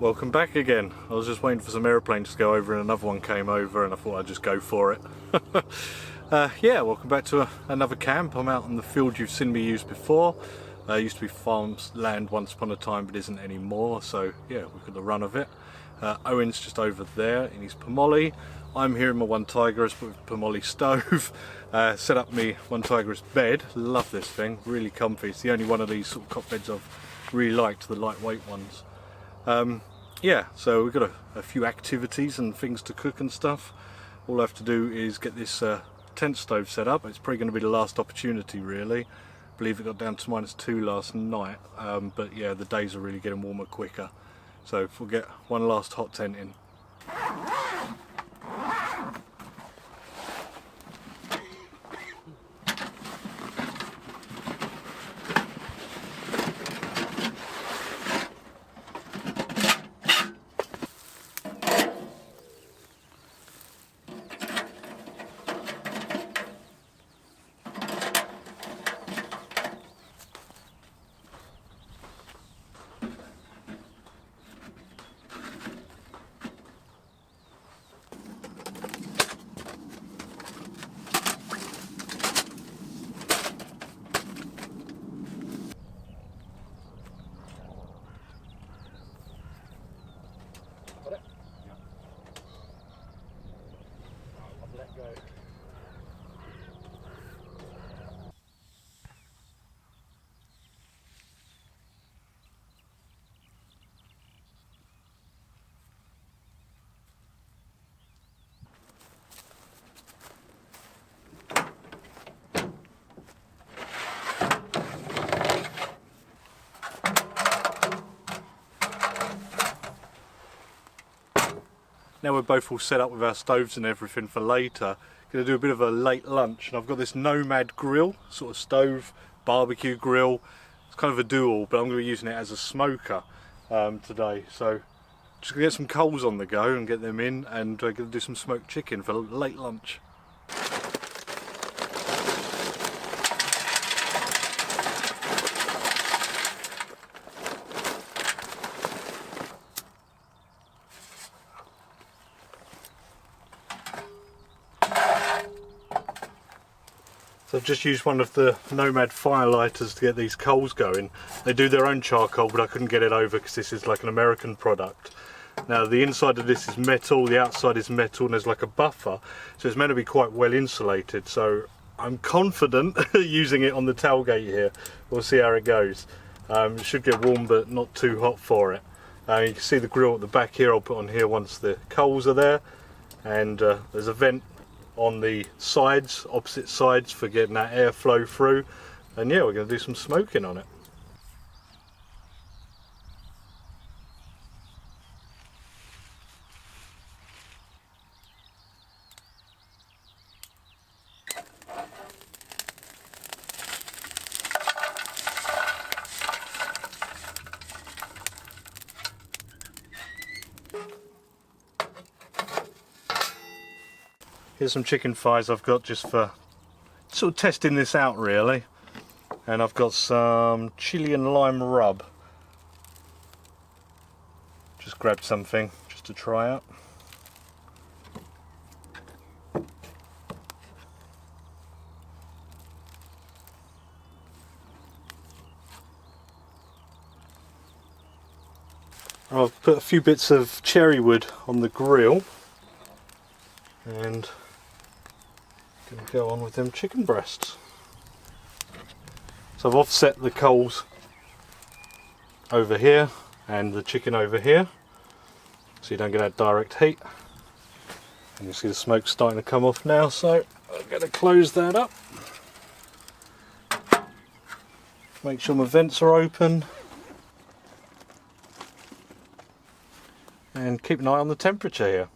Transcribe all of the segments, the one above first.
Welcome back again. I was just waiting for some airplanes to go over and another one came over and I thought I'd just go for it. Yeah, welcome back to another camp. I'm out in the field you've seen me use before. Used to be farms land once upon a time but isn't anymore, so yeah, we've got the run of it. Owen's just over there in his Pomoli. I'm here in my One Tigerist with Pomoli stove. Set up me One Tigerist bed. Love this thing, really comfy. It's the only one of these sort of cot beds I've really liked, the lightweight ones. Yeah, so we've got a few activities and things to cook and stuff. All I have to do is get this tent stove set up. It's probably going to be the last opportunity really. I believe it got down to -2 last night, but yeah, the days are really getting warmer quicker. So we'll get one last hot tent in. Now we're both all set up with our stoves and everything for later. Going to do a bit of a late lunch, and I've got this Nomad Grill, sort of stove, barbecue grill. It's kind of a dual, but I'm going to be using it as a smoker today. So just going to get some coals on the go and get them in, and going to do some smoked chicken for late lunch. So I've just used one of the Nomad fire lighters to get these coals going. They do their own charcoal, but I couldn't get it over because this is like an American product. Now the inside of this is metal, the outside is metal, and there's like a buffer, so it's meant to be quite well insulated. So I'm confident using it on the tailgate here. We'll see how it goes. It should get warm but not too hot for it. You can see the grill at the back here. I'll put on here once the coals are there, and there's a vent on the sides, opposite sides, for getting that airflow through. And yeah, we're going to do some smoking on it. Here's some chicken thighs I've got just for sort of testing this out really. And I've got some chili and lime rub. Just grabbed something just to try out. I've put a few bits of cherry wood on the grill and going to go on with them chicken breasts. So I've offset the coals over here and the chicken over here so you don't get that direct heat. And you see the smoke starting to come off now, so I'm going to close that up. Make sure my vents are open and keep an eye on the temperature here.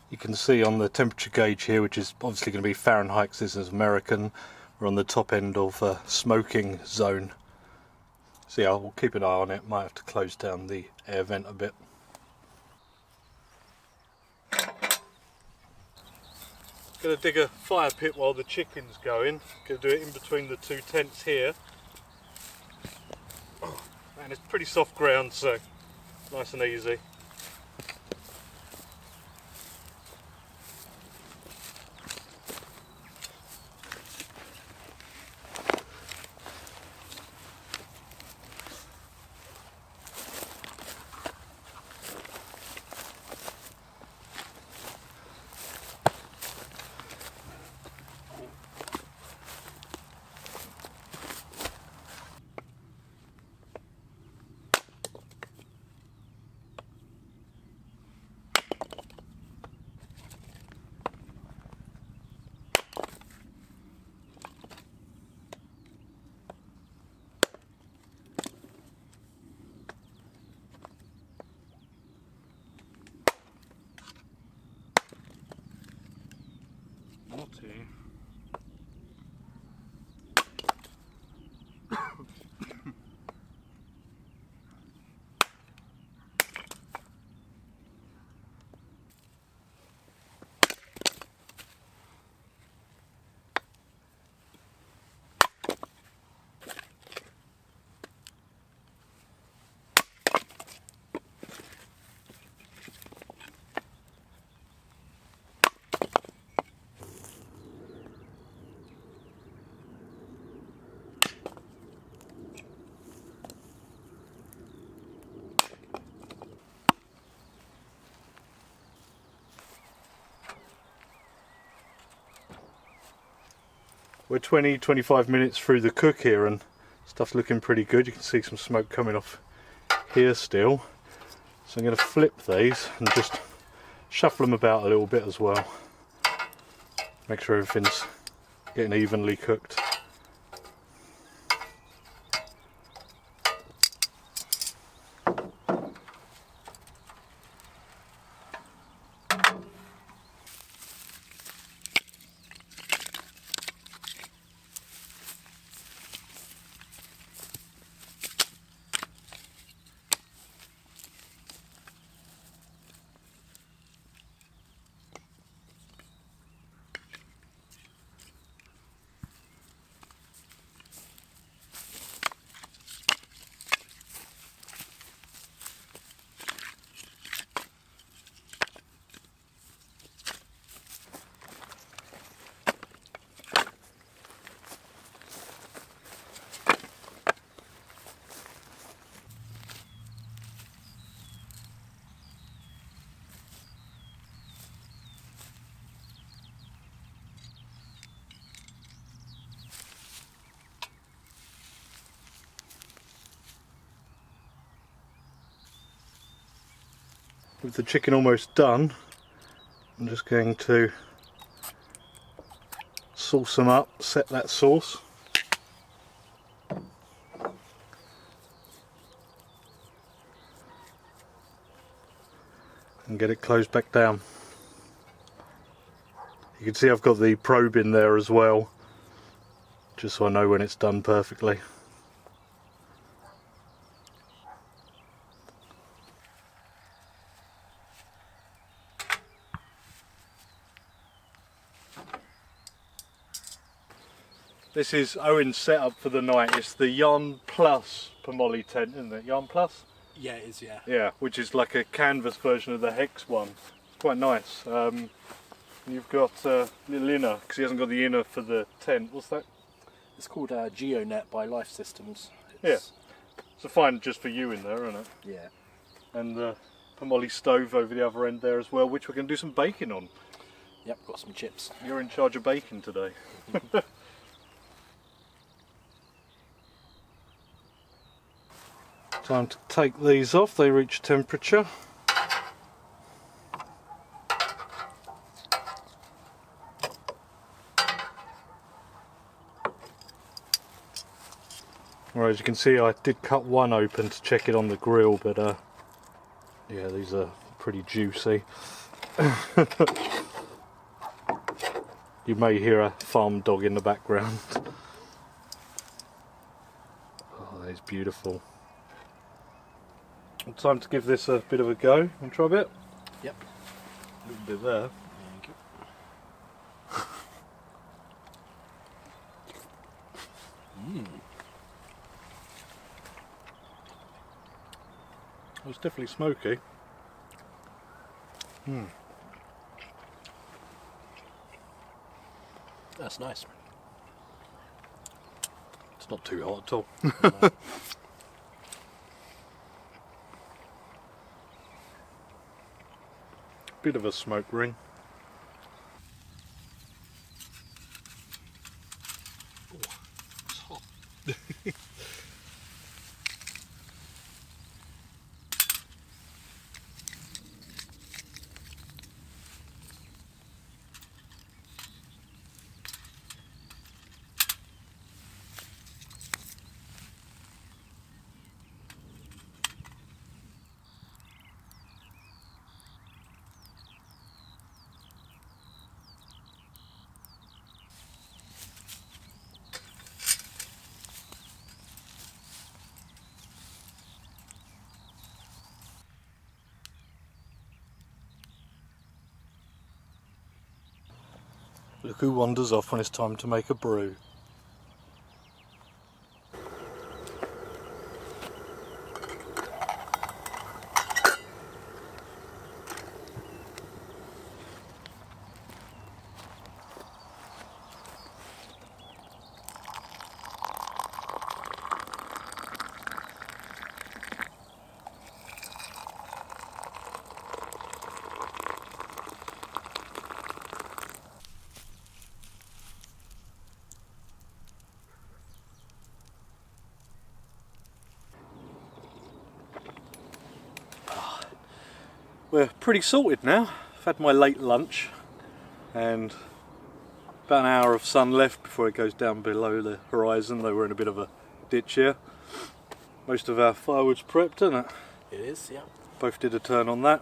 You can see on the temperature gauge here, which is obviously going to be Fahrenheit because this is American, we're on the top end of smoking zone. So yeah, I'll keep an eye on it. Might have to close down the air vent a bit. Gonna dig a fire pit while the chicken's going. Gonna do it in between the two tents here. Oh, and it's pretty soft ground, so nice and easy. Naughty. We're 20-25 minutes through the cook here and stuff's looking pretty good. You can see some smoke coming off here still. So I'm going to flip these and just shuffle them about a little bit as well. Make sure everything's getting evenly cooked. With the chicken almost done, I'm just going to sauce them up, set that sauce. And get it closed back down. You can see I've got the probe in there as well, just so I know when it's done perfectly. This is Owen's setup for the night. It's the Yarn Plus Pomoli tent, isn't it? Yarn Plus? Yeah, it is, yeah. Yeah, which is like a canvas version of the Hex one. It's quite nice. You've got little inner, because he hasn't got the inner for the tent. What's that? It's called GeoNet by Life Systems. Yeah. So fine just for you in there, isn't it? Yeah. And the Pomoli stove over the other end there as well, which we're going to do some baking on. Yep, got some chips. You're in charge of baking today. Time to take these off, they reach temperature. Well, as you can see, I did cut one open to check it on the grill, but yeah, these are pretty juicy. You may hear a farm dog in the background. Oh, is beautiful. Time to give this a bit of a go. Want to try a bit? Yep. A little bit there. Thank you. It's definitely smoky. That's nice. It's not too hot at all. No. Bit of a smoke ring. Oh, it's hot. Look who wanders off when it's time to make a brew. We're pretty sorted now. I've had my late lunch and about an hour of sun left before it goes down below the horizon, though we're in a bit of a ditch here. Most of our firewood's prepped, isn't it? It is, yeah. Both did a turn on that.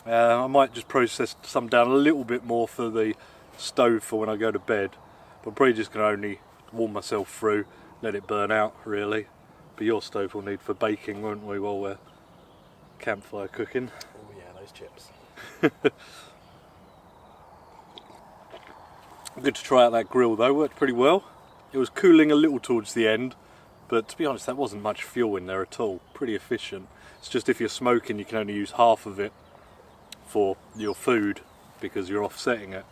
I might just process some down a little bit more for the stove for when I go to bed. But I'm probably just going to only warm myself through, let it burn out really. But your stove will need for baking, won't we, while we're campfire cooking. Oh yeah, those chips. Good to try out that grill though, worked pretty well. It was cooling a little towards the end, but to be honest that wasn't much fuel in there at all, pretty efficient. It's just if you're smoking you can only use half of it for your food because you're offsetting it.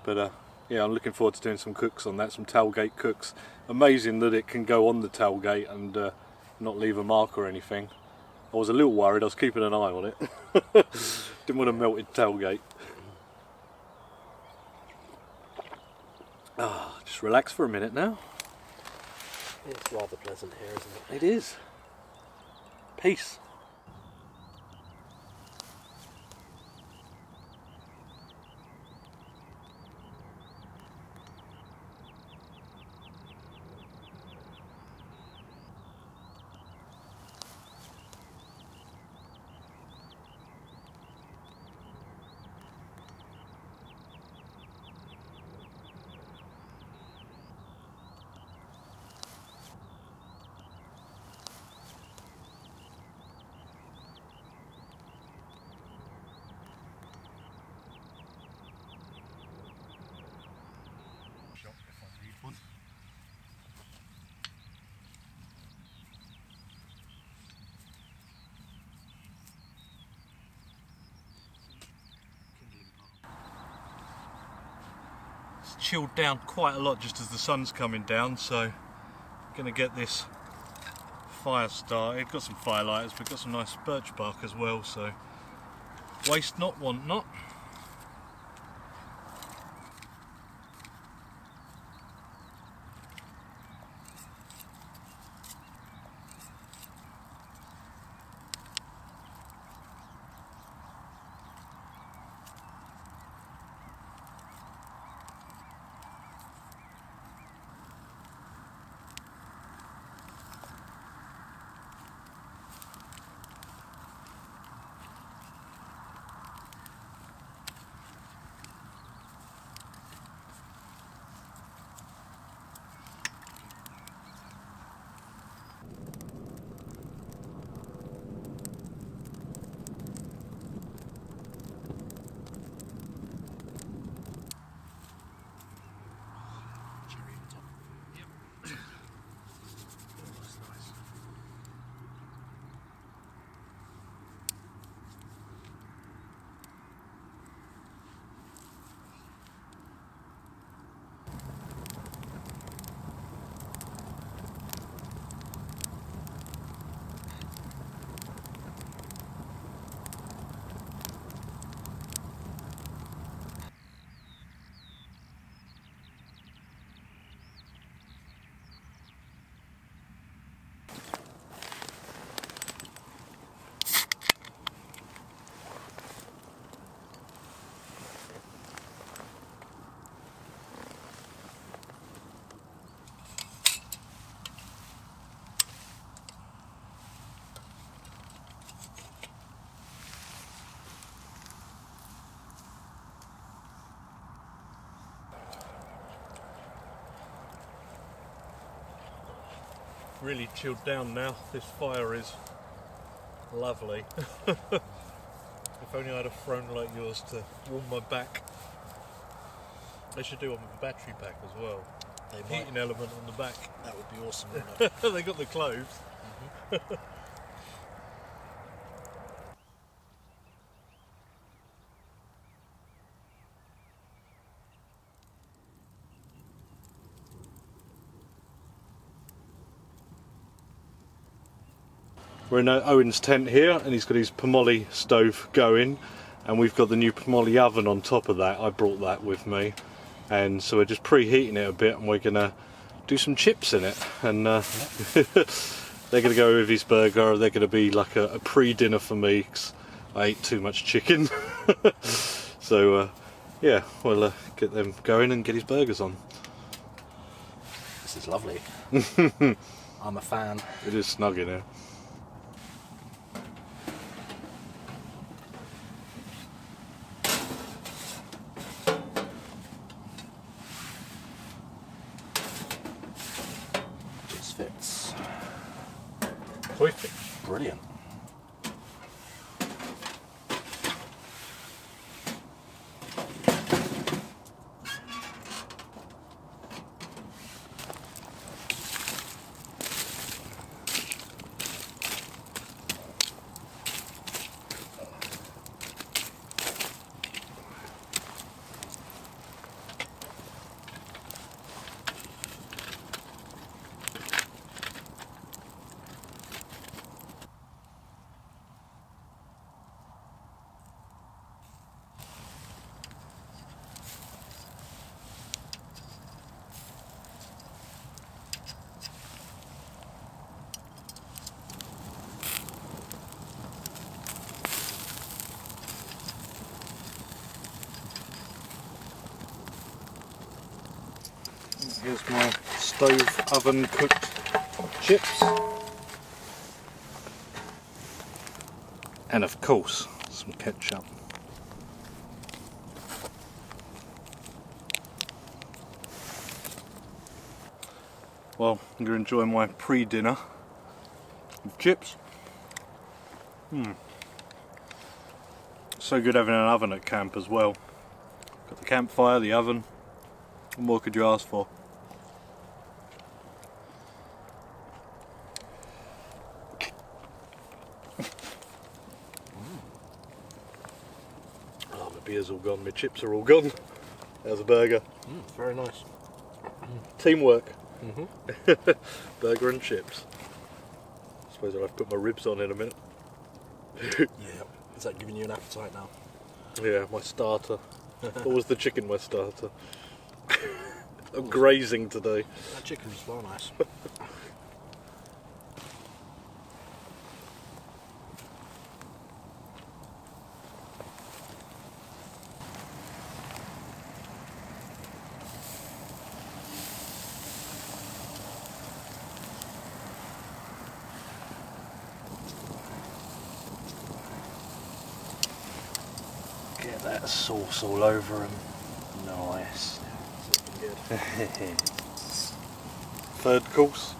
But yeah, I'm looking forward to doing some cooks on that, some tailgate cooks. Amazing that it can go on the tailgate and not leave a mark or anything. I was a little worried, I was keeping an eye on it. Didn't want a melted tailgate. Ah, just relax for a minute now. It's rather pleasant here, isn't it? It is. Peace. It's chilled down quite a lot just as the sun's coming down, so I'm going to get this fire started. Got some firelighters, but got some nice birch bark as well, so waste not, want not. really chilled down now. This fire is lovely. If only I'd have thrown like yours to warm my back. They should do one with a battery pack as well. Heating element on the back. That would be awesome, wouldn't it? They got the clothes. We're in Owen's tent here, and he's got his Pomoli stove going, and we've got the new Pomoli oven on top of that. I brought that with me, and so we're just preheating it a bit, and we're gonna do some chips in it, and they're gonna go with his burger. They're gonna be like a pre-dinner for me, 'cause I ate too much chicken. So yeah, we'll get them going and get his burgers on. This is lovely. I'm a fan. It is snug in here. Just fits. Perfect. Brilliant. Here's my stove oven cooked chips, and of course some ketchup. Well, I'm going to enjoy my pre-dinner with chips. So good having an oven at camp as well. Got the campfire, the oven. What more could you ask for? Oh, my beer's all gone, my chips are all gone. There's a burger. Very nice. Teamwork. Burger and chips. I suppose I'll have to put my ribs on in a minute. Yeah. Is that giving you an appetite now? Yeah, my starter. Or was the chicken my starter? I'm grazing today. That chicken was well nice. Get that sauce all over them. Nice. Good. Third course.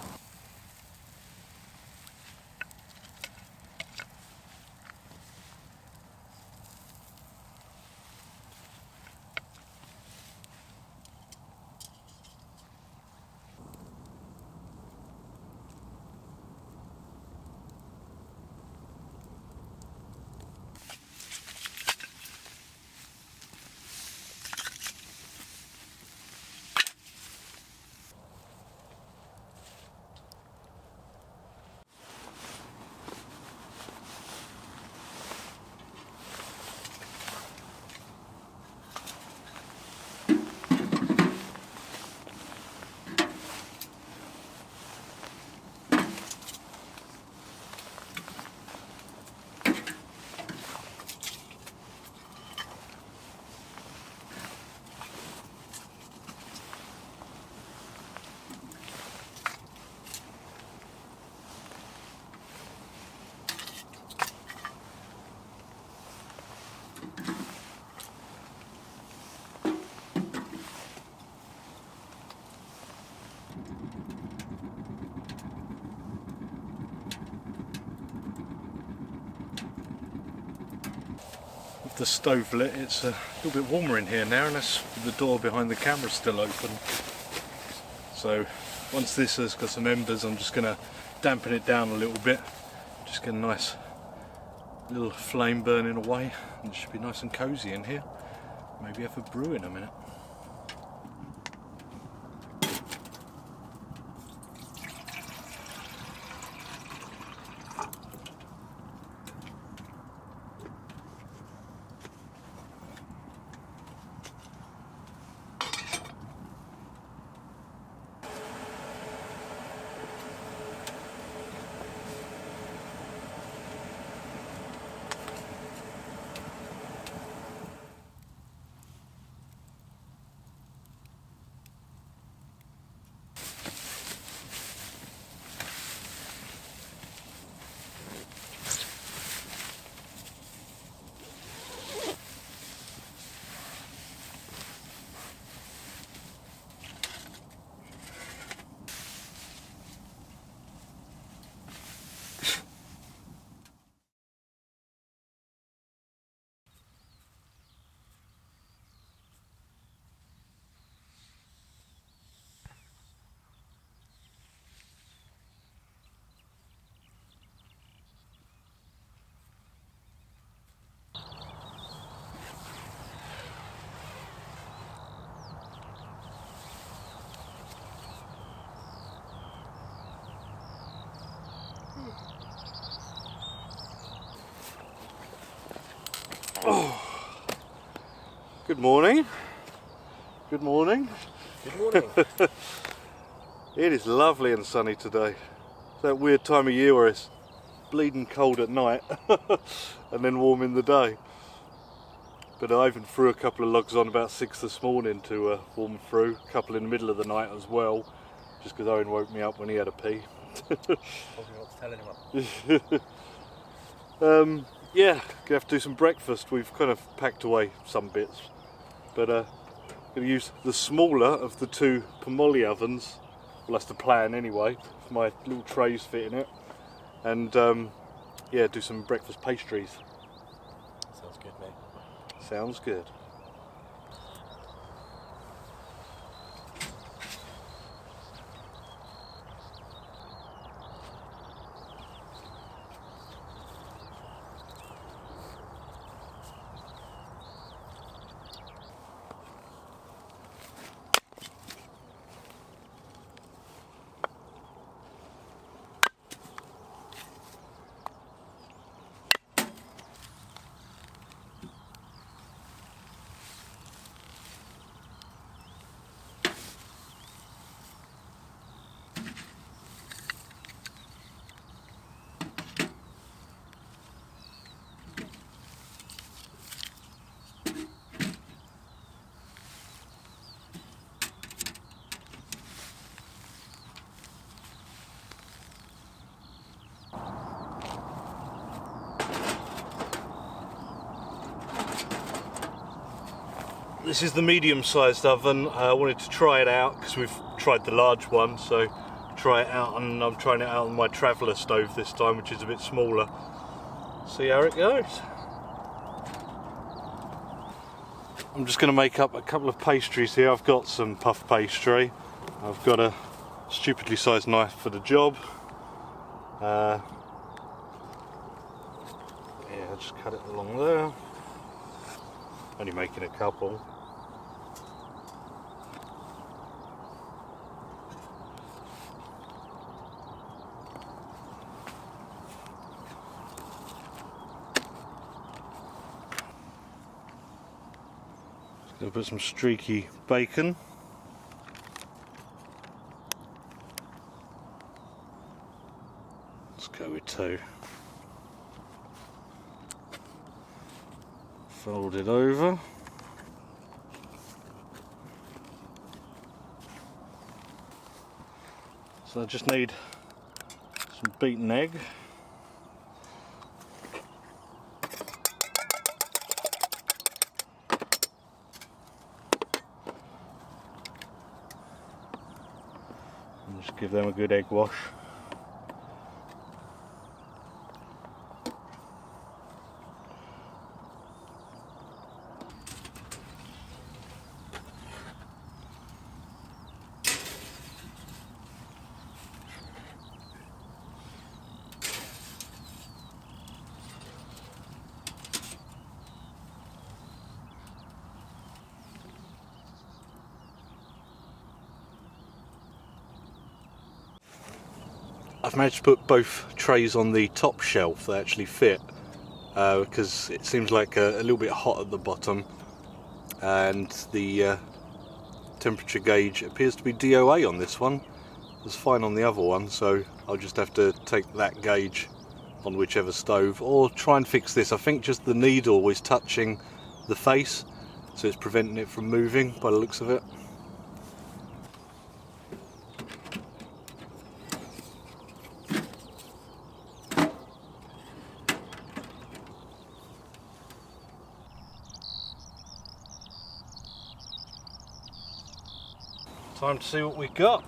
the stove lit, it's a little bit warmer in here now, and that's with the door behind the camera still open. So once this has got some embers, I'm just going to dampen it down a little bit, just get a nice little flame burning away, and it should be nice and cosy in here. Maybe have a brew in a minute. Oh, good morning. Good morning. Good morning. It is lovely and sunny today. It's that weird time of year where it's bleeding cold at night and then warm in the day. But I even threw a couple of logs on about 6 this morning to warm through. A couple in the middle of the night as well, just because Owen woke me up when he had a pee. Told you not to tell anyone. Yeah, gonna have to do some breakfast. We've kind of packed away some bits, but gonna use the smaller of the two Pomoli ovens. Well, that's the plan anyway. My little trays fit in it, and yeah, do some breakfast pastries. Sounds good, mate. Sounds good. This is the medium-sized oven. I wanted to try it out because we've tried the large one, so try it out, and I'm trying it out on my traveller stove this time, which is a bit smaller. See how it goes. I'm just going to make up a couple of pastries here. I've got some puff pastry. I've got a stupidly sized knife for the job. Yeah, I'll just cut it along there. Only making a couple. Gonna put some streaky bacon. Let's go with 2. Fold it over. So I just need some beaten egg. And just give them a good egg wash. I've managed to put both trays on the top shelf that actually fit, because it seems like a little bit hot at the bottom, and the temperature gauge appears to be DOA on this one. It was fine on the other one, so I'll just have to take that gauge on whichever stove, or try and fix this. I think just the needle is touching the face, so it's preventing it from moving by the looks of it. Time to see what we got.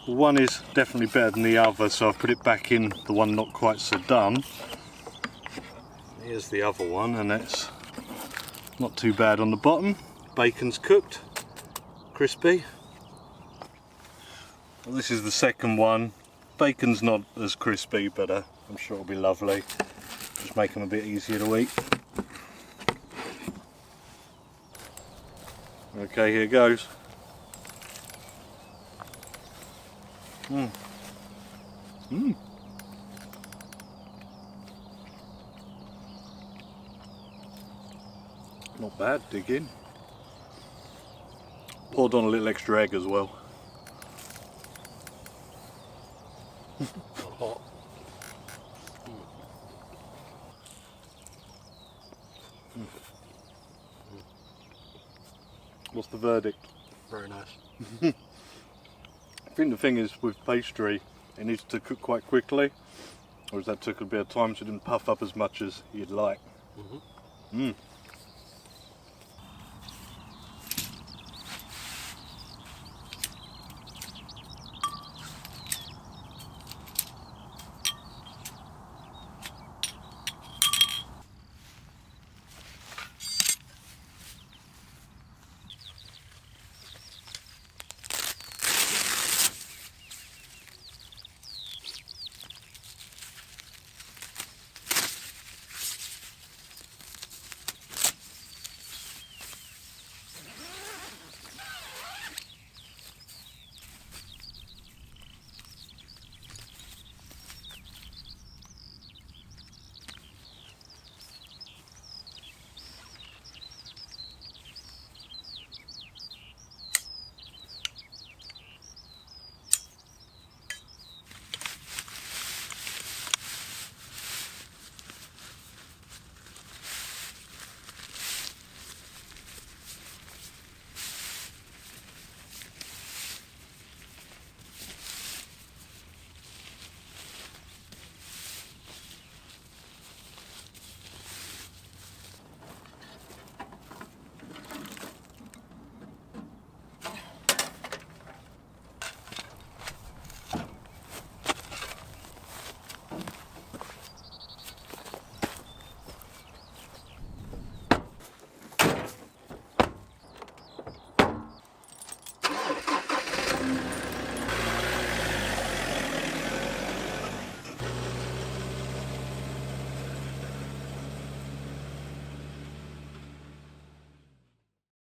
One is definitely better than the other, so I've put it back in the one not quite so done. Here's the other one, and it's not too bad on the bottom. Bacon's cooked, crispy. Well, this is the second one. Bacon's not as crispy, but I'm sure it'll be lovely. Just make them a bit easier to eat. Okay, here goes. Not bad, dig in. Poured on a little extra egg as well. Hot. What's the verdict? Very nice. I think the thing is with pastry, it needs to cook quite quickly, whereas that took a bit of time, so it didn't puff up as much as you'd like.